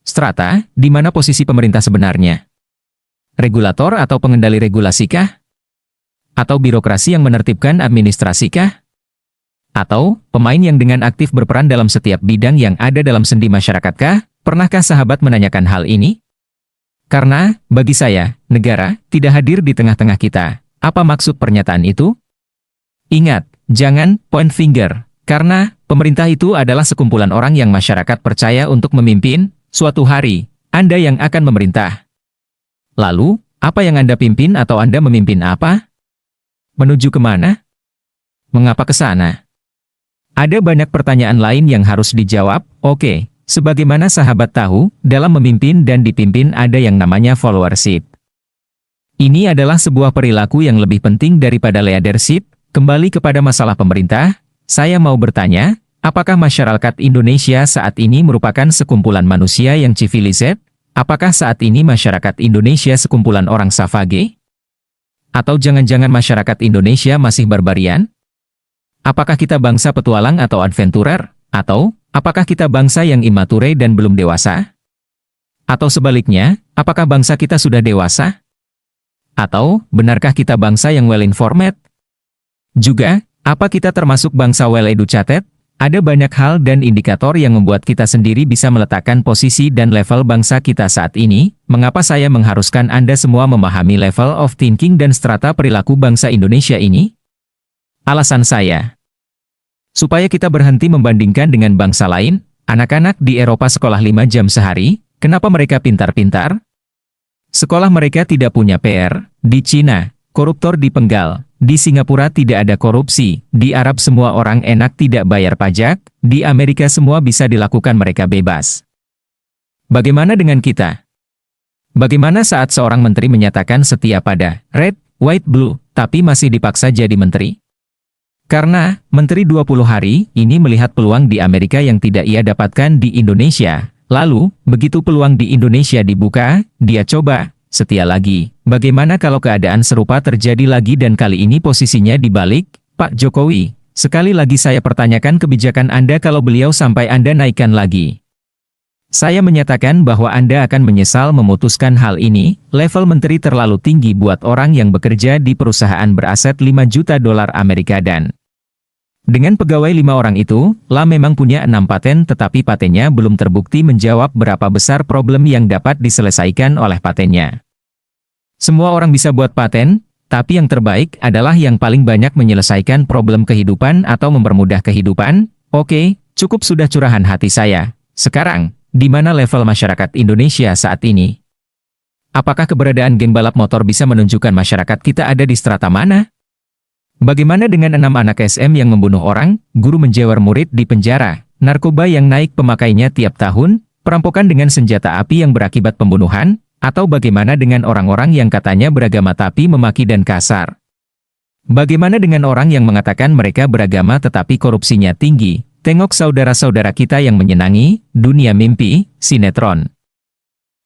Strata, di mana posisi pemerintah sebenarnya? Regulator atau pengendali regulasikah? Atau birokrasi yang menertibkan administrasikah? Atau pemain yang dengan aktif berperan dalam setiap bidang yang ada dalam sendi masyarakatkah? Pernahkah sahabat menanyakan hal ini? Karena, bagi saya, negara tidak hadir di tengah-tengah kita. Apa maksud pernyataan itu? Ingat, jangan point finger, karena pemerintah itu adalah sekumpulan orang yang masyarakat percaya untuk memimpin. Suatu hari, Anda yang akan memerintah. Lalu, apa yang Anda pimpin atau Anda memimpin apa? Menuju kemana? Mengapa ke sana? Ada banyak pertanyaan lain yang harus dijawab. Oke, sebagaimana sahabat tahu, dalam memimpin dan dipimpin ada yang namanya followership. Ini adalah sebuah perilaku yang lebih penting daripada leadership. Kembali kepada masalah pemerintah, saya mau bertanya, apakah masyarakat Indonesia saat ini merupakan sekumpulan manusia yang civilised? Apakah saat ini masyarakat Indonesia sekumpulan orang savage? Atau jangan-jangan masyarakat Indonesia masih barbarian? Apakah kita bangsa petualang atau adventurer? Atau, apakah kita bangsa yang immature dan belum dewasa? Atau sebaliknya, apakah bangsa kita sudah dewasa? Atau, benarkah kita bangsa yang well-informed? Juga, apa kita termasuk bangsa well-educated? Ada banyak hal dan indikator yang membuat kita sendiri bisa meletakkan posisi dan level bangsa kita saat ini. Mengapa saya mengharuskan Anda semua memahami level of thinking dan strata perilaku bangsa Indonesia ini? Alasan saya, supaya kita berhenti membandingkan dengan bangsa lain. Anak-anak di Eropa sekolah 5 jam sehari, kenapa mereka pintar-pintar? Sekolah mereka tidak punya PR. Di Cina, koruptor dipenggal. Di Singapura tidak ada korupsi, di Arab semua orang enak tidak bayar pajak, di Amerika semua bisa dilakukan mereka bebas. Bagaimana dengan kita? Bagaimana saat seorang menteri menyatakan setia pada red, white, blue, tapi masih dipaksa jadi menteri? Karena, menteri 20 hari ini melihat peluang di Amerika yang tidak ia dapatkan di Indonesia. Lalu, begitu peluang di Indonesia dibuka, dia coba. Setia lagi, bagaimana kalau keadaan serupa terjadi lagi dan kali ini posisinya dibalik? Pak Jokowi, sekali lagi saya pertanyakan kebijakan Anda kalau beliau sampai Anda naikkan lagi. Saya menyatakan bahwa Anda akan menyesal memutuskan hal ini. Level menteri terlalu tinggi buat orang yang bekerja di perusahaan beraset 5 juta dolar Amerika dan dengan pegawai 5 orang itu, lah memang punya 6 paten tetapi patennya belum terbukti menjawab berapa besar problem yang dapat diselesaikan oleh patennya. Semua orang bisa buat paten, tapi yang terbaik adalah yang paling banyak menyelesaikan problem kehidupan atau mempermudah kehidupan. Oke, cukup sudah curahan hati saya. Sekarang, di mana level masyarakat Indonesia saat ini? Apakah keberadaan geng balap motor bisa menunjukkan masyarakat kita ada di strata mana? Bagaimana dengan 6 anak SM yang membunuh orang, guru menjewer murid di penjara, narkoba yang naik pemakainya tiap tahun, perampokan dengan senjata api yang berakibat pembunuhan, atau bagaimana dengan orang-orang yang katanya beragama tapi memaki dan kasar? Bagaimana dengan orang yang mengatakan mereka beragama tetapi korupsinya tinggi? Tengok saudara-saudara kita yang menyenangi dunia mimpi, sinetron.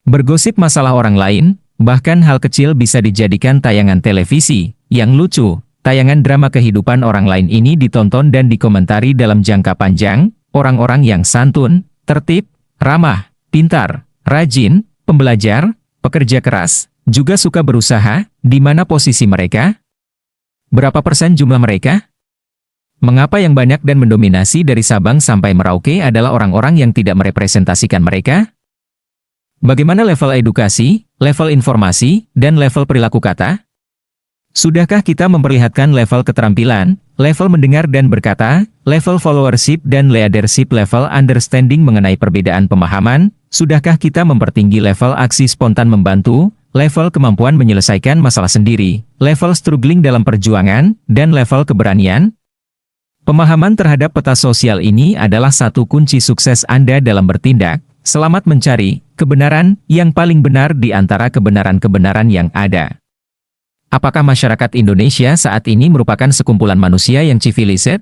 Bergosip masalah orang lain, bahkan hal kecil bisa dijadikan tayangan televisi, yang lucu. Tayangan drama kehidupan orang lain ini ditonton dan dikomentari dalam jangka panjang. Orang-orang yang santun, tertib, ramah, pintar, rajin, pembelajar, pekerja keras, juga suka berusaha. Di mana posisi mereka? Berapa persen jumlah mereka? Mengapa yang banyak dan mendominasi dari Sabang sampai Merauke adalah orang-orang yang tidak merepresentasikan mereka? Bagaimana level edukasi, level informasi, dan level perilaku kata? Sudahkah kita memperlihatkan level keterampilan, level mendengar dan berkata, level followership dan leadership, level understanding mengenai perbedaan pemahaman? Sudahkah kita mempertinggi level aksi spontan membantu, level kemampuan menyelesaikan masalah sendiri, level struggling dalam perjuangan, dan level keberanian? Pemahaman terhadap peta sosial ini adalah satu kunci sukses Anda dalam bertindak. Selamat mencari kebenaran yang paling benar di antara kebenaran-kebenaran yang ada. Apakah masyarakat Indonesia saat ini merupakan sekumpulan manusia yang civilised?